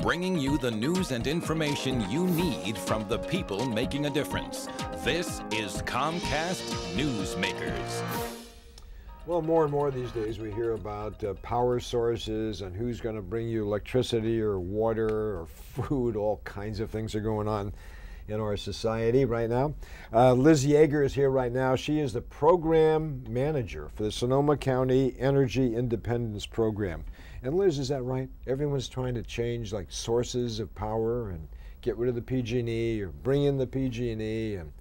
bringing you the news and information you need from the people making a difference. This is Comcast Newsmakers. Well, more and more these days we hear about power sources and who's going to bring you electricity or water or food. All kinds of things are going on in our society right now. Liz Yager is here right now. She is the program manager for the Sonoma County Energy Independence Program. And Liz, is that right? Everyone's trying to change like sources of power and get rid of the PG&E or bring in the PG&E. And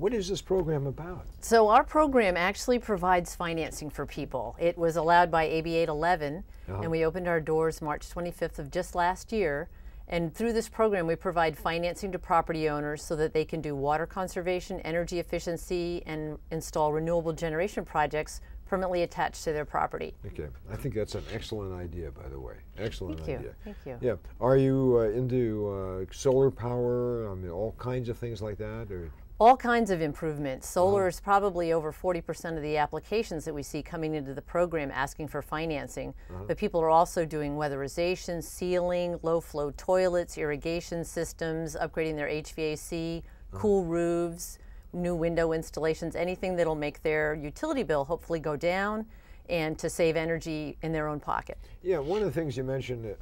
what is this program about? So our program actually provides financing for people. It was allowed by AB 811, and we opened our doors March 25th of just last year. And through this program, we provide financing to property owners so that they can do water conservation, energy efficiency, and install renewable generation projects permanently attached to their property. Okay, I think that's an excellent idea, by the way. Excellent idea. Thank you. Yeah, are you into solar power? I mean, all kinds of things like that, or? All kinds of improvements. Solar is probably over 40% of the applications that we see coming into the program asking for financing. But people are also doing weatherization, sealing, low-flow toilets, irrigation systems, upgrading their HVAC, cool roofs, new window installations, anything that'll make their utility bill hopefully go down and to save energy in their own pocket. Yeah, one of the things you mentioned,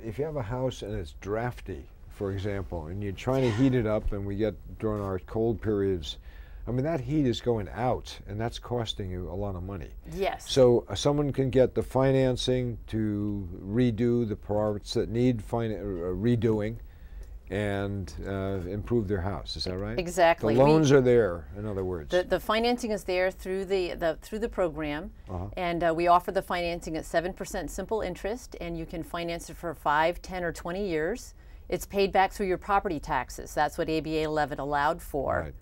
if you have a house and it's drafty, for example, and you're trying to heat it up, and we get during our cold periods, I mean, that heat is going out, and that's costing you a lot of money. Yes. So someone can get the financing to redo the parts that need redoing and improve their house. Is that right? Exactly. The loans are there, in other words. The financing is there through the program, and we offer the financing at 7% simple interest, and you can finance it for 5, 10, or 20 years. It's paid back through your property taxes. That's what AB 811 allowed for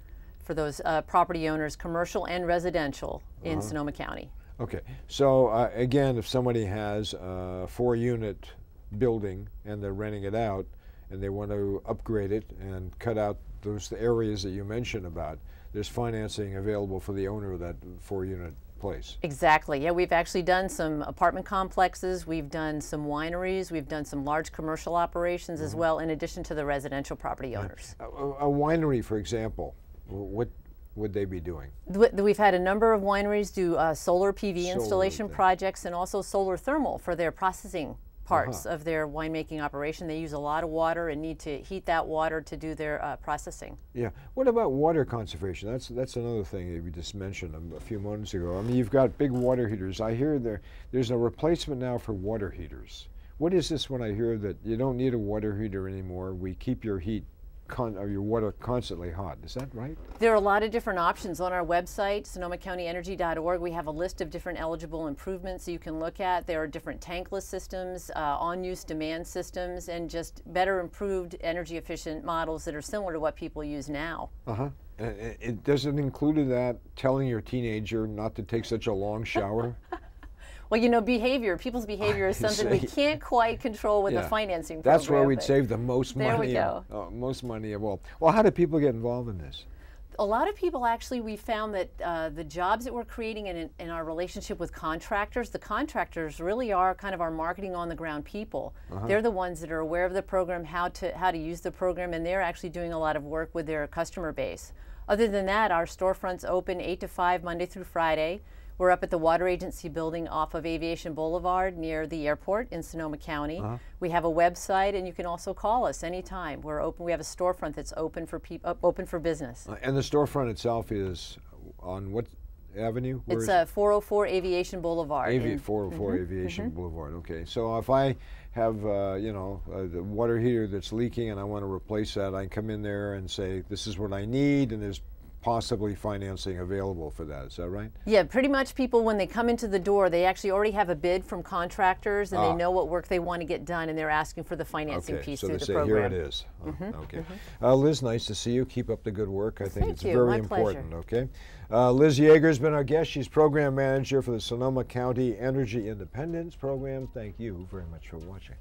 those property owners, commercial and residential, in Sonoma County. Okay, so again, if somebody has a 4-unit building and they're renting it out and they want to upgrade it and cut out those areas that you mentioned about, there's financing available for the owner of that 4-unit place. Exactly. Yeah, we've actually done some apartment complexes, we've done some wineries, we've done some large commercial operations as well, in addition to the residential property owners. A winery, for example, what would they be doing? We've had a number of wineries do solar PV installation projects and also solar thermal for their processing parts of their winemaking operation. They use a lot of water and need to heat that water to do their processing. Yeah. What about water conservation? That's another thing that we just mentioned a few moments ago. I mean, you've got big water heaters. I hear there's a replacement now for water heaters. What is this when I hear that you don't need a water heater anymore? We keep your heat or your water constantly hot. Is that right? There are a lot of different options on our website, SonomaCountyEnergy.org. We have a list of different eligible improvements you can look at. There are different tankless systems, on-use demand systems, and just better improved energy efficient models that are similar to what people use now. It doesn't include that telling your teenager not to take such a long shower? Well, you know, people's behavior is something we can't quite control with the financing program. That's where we'd save the most money. There we go. Most money of all. Well, how do people get involved in this? A lot of people actually, we found that the jobs that we're creating in our relationship with contractors, the contractors really are kind of our marketing on the ground people. They're the ones that are aware of the program, how to use the program, and they're actually doing a lot of work with their customer base. Other than that, our storefronts open 8 to 5 Monday through Friday. We're up at the Water Agency building off of Aviation Boulevard near the airport in Sonoma County. We have a website, and you can also call us anytime. We're open. We have a storefront that's open for open for business. And the storefront itself is on what avenue? It's 404 Aviation Boulevard. 404 Aviation Boulevard. Okay. So if I have the water heater that's leaking and I want to replace that, I can come in there and say this is what I need, and there's possibly financing available for that. Is that right? Yeah, pretty much people, when they come into the door, they actually already have a bid from contractors, and they know what work they want to get done, and they're asking for the financing piece through the program. So they say, here it is. Okay. Liz, nice to see you. Keep up the good work. I think it's very important. Okay. Liz Yager has been our guest. She's program manager for the Sonoma County Energy Independence Program. Thank you very much for watching.